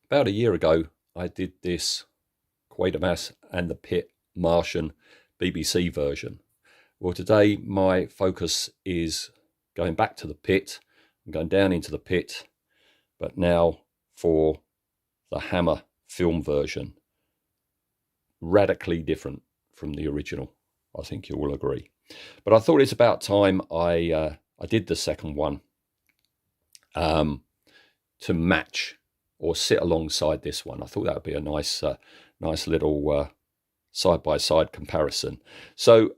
About a year ago, I did this Quatermass and the Pit Martian BBC version. Well, today my focus is going back to the pit. I'm going down into the pit, but now for the Hammer film version. Radically different from the original, I think you will agree. But I thought it's about time I did the second one to match or sit alongside this one. I thought that would be a nice little side-by-side comparison. So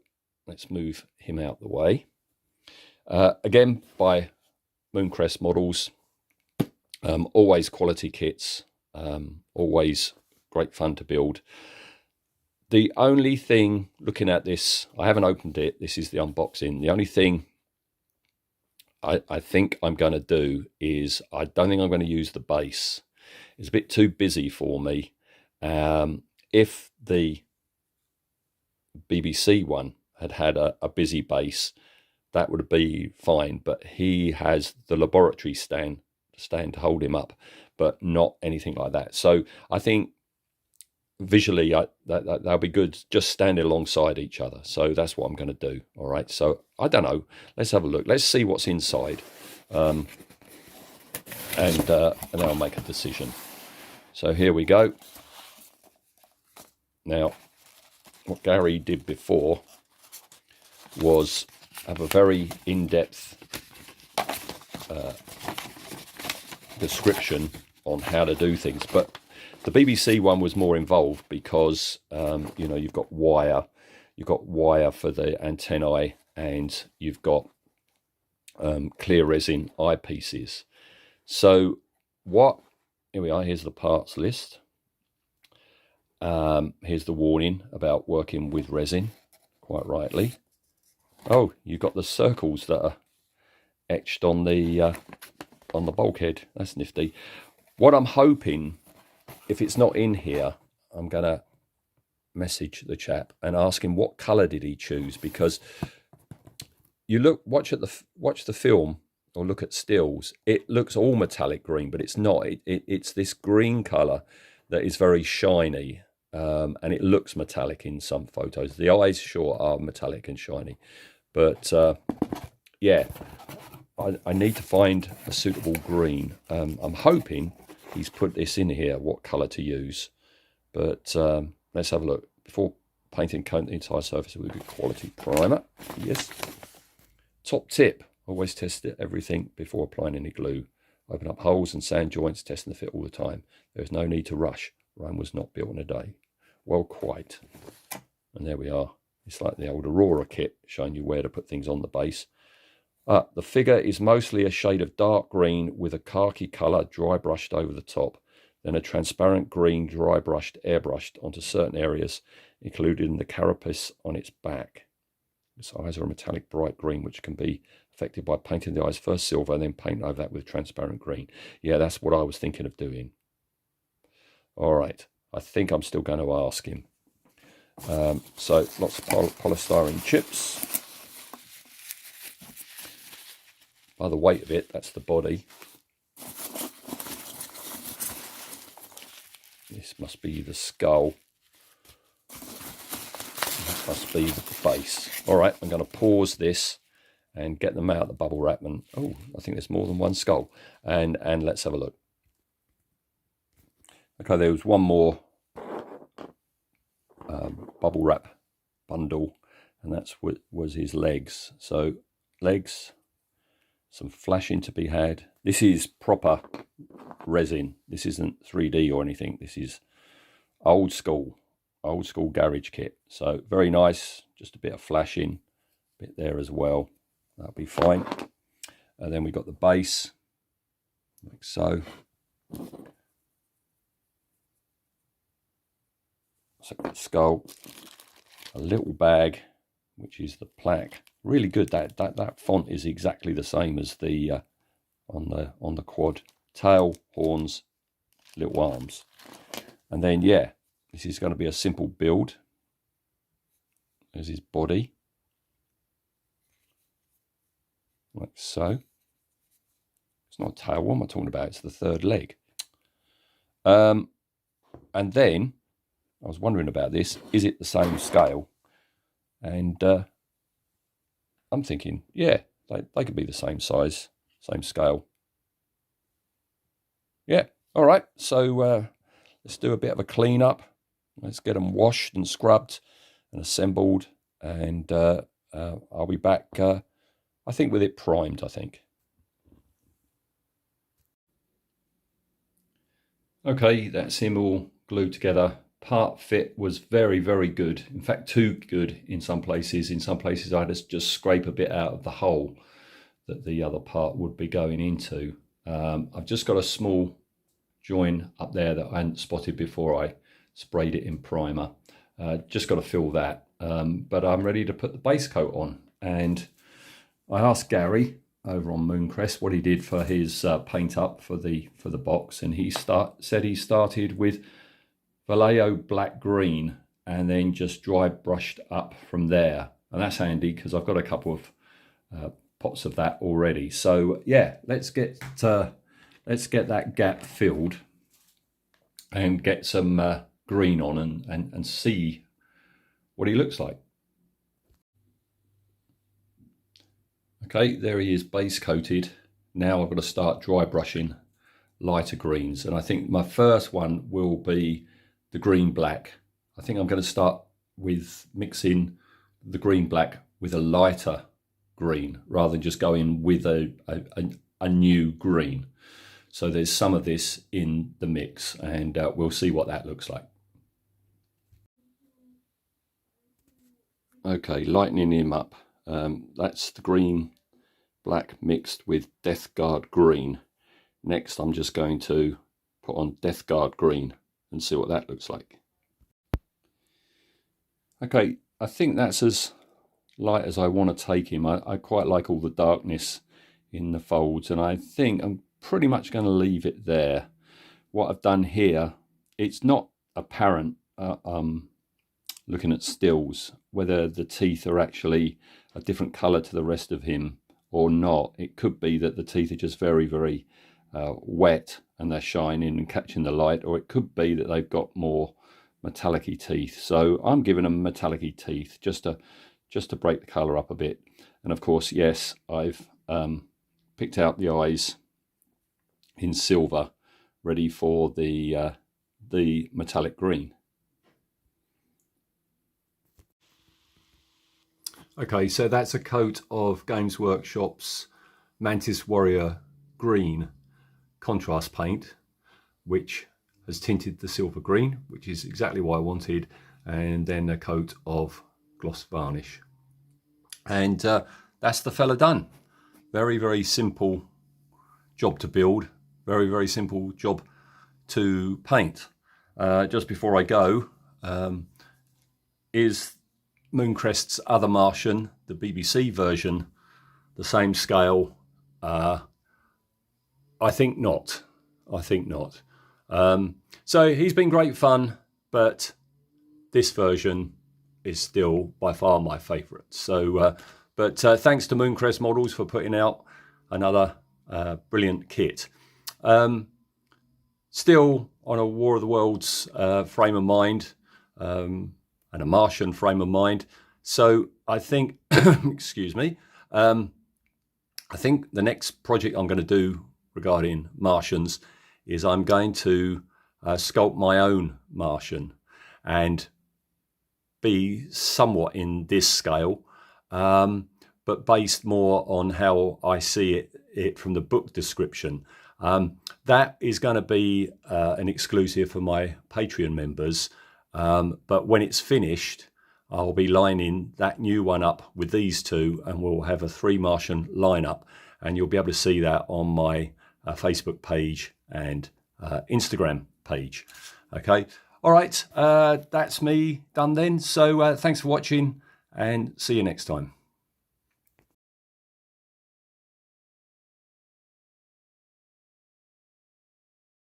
let's move him out the way. Again, by Mooncrest Models. Always quality kits. Always great fun to build. The only thing, looking at this, I haven't opened it. This is the unboxing. The only thing I think I'm going to do is, I don't think I'm going to use the base. It's a bit too busy for me. If the BBC one had a busy base, that would be fine. But he has the laboratory stand to hold him up, but not anything like that. So I think visually that'll be good, just standing alongside each other. So that's what I'm going to do. All right, so I don't know, let's have a look, let's see what's inside, and then I'll make a decision. So here we go. Now what Gary did before was have a very in-depth description on how to do things, but the BBC one was more involved because you've got wire for the antennae, and you've got clear resin eyepieces. So here we are, here's the parts list. Here's the warning about working with resin, quite rightly. Oh, you've got the circles that are etched on the bulkhead. That's nifty. What I'm hoping, if it's not in here, I'm going to message the chap and ask him what colour did he choose, because you watch the film or look at stills, it looks all metallic green, but it's not. It's this green colour that is very shiny, and it looks metallic in some photos. The eyes sure are metallic and shiny, but yeah, I need to find a suitable green. I'm hoping he's put this in here, what colour to use. But let's have a look. Before painting, coat the entire surface with a good quality primer. Yes. Top tip, always test everything before applying any glue. Open up holes and sand joints, testing the fit all the time. There's no need to rush. Rome was not built in a day. Well, quite. And there we are. It's like the old Aurora kit, showing you where to put things on the base. The figure is mostly a shade of dark green with a khaki colour dry brushed over the top, then a transparent green dry brushed airbrushed onto certain areas, including the carapace on its back. Its eyes are a metallic bright green, which can be affected by painting the eyes first silver and then paint over that with transparent green. Yeah, that's what I was thinking of doing. All right, I think I'm still going to ask him. So lots of polystyrene chips. By the weight of it, that's the body. This must be the skull. This must be the base. All right, I'm going to pause this and get them out of the bubble wrap. And oh, I think there's more than one skull. And let's have a look. Okay, there was one more bubble wrap bundle, and that's what was his legs. So legs. Some flashing to be had. This is proper resin. This isn't 3D or anything. This is old school garage kit. So very nice. Just a bit of flashing, bit there as well. That'll be fine. And then we got the base, like so. Separate skull. A little bag, which is the plaque. Really good. That font is exactly the same as the on the quad. Tail, horns, little arms. And then yeah, this is going to be a simple build. There's his body, like so. It's not a tail. What am I talking about? It's the third leg. And then I was wondering about this, is it the same scale? And I'm thinking, yeah, they could be the same size, same scale. Yeah, all right, so let's do a bit of a clean up. Let's get them washed and scrubbed and assembled, and I'll be back, I think, with it primed, I think. Okay, that's him all glued together. Part fit was very, very good. In fact, too good in some places. In some places, I had to just scrape a bit out of the hole that the other part would be going into. I've just got a small join up there that I hadn't spotted before I sprayed it in primer. Just got to fill that. But I'm ready to put the base coat on. And I asked Gary over on Mooncrest what he did for his paint up for the box, and he said he started with Vallejo black green and then just dry brushed up from there. And that's handy because I've got a couple of pots of that already. So yeah, let's get that gap filled and get some green on and see what he looks like. Okay, there he is, base coated. Now I've got to start dry brushing lighter greens, and I think my first one will be the green black. I think I'm going to start with mixing the green black with a lighter green rather than just going with a new green. So there's some of this in the mix, and we'll see what that looks like. Okay, lightening him up. That's the green black mixed with Death Guard green. Next, I'm just going to put on Death Guard green and see what that looks like. Okay, I think that's as light as I want to take him. I quite like all the darkness in the folds, and I think I'm pretty much going to leave it there. What I've done here, it's not apparent looking at stills whether the teeth are actually a different colour to the rest of him or not. It could be that the teeth are just very, very wet and they're shining and catching the light, or it could be that they've got more metallic-y teeth. So I'm giving them metallic-y teeth just to break the colour up a bit. And of course, yes, I've picked out the eyes in silver, ready for the metallic green. Okay, so that's a coat of Games Workshop's Mantis Warrior green contrast paint, which has tinted the silver green, which is exactly what I wanted, and then a coat of gloss varnish. And that's the fella done. Very, very simple job to build, very, very simple job to paint. Just before I go, is Mooncrest's other Martian, the BBC version, the same scale? I think not. I think not. So he's been great fun, but this version is still by far my favourite. So, but thanks to Mooncrest Models for putting out another brilliant kit. Still on a War of the Worlds frame of mind, and a Martian frame of mind. So I think, excuse me, I think the next project I'm going to do regarding Martians is I'm going to sculpt my own Martian and be somewhat in this scale, but based more on how I see it from the book description. That is going to be an exclusive for my Patreon members. But when it's finished, I'll be lining that new one up with these two, and we'll have a 3 Martian lineup, and you'll be able to see that on my Facebook page and Instagram page. Okay, all right, that's me done then. So thanks for watching, and see you next time.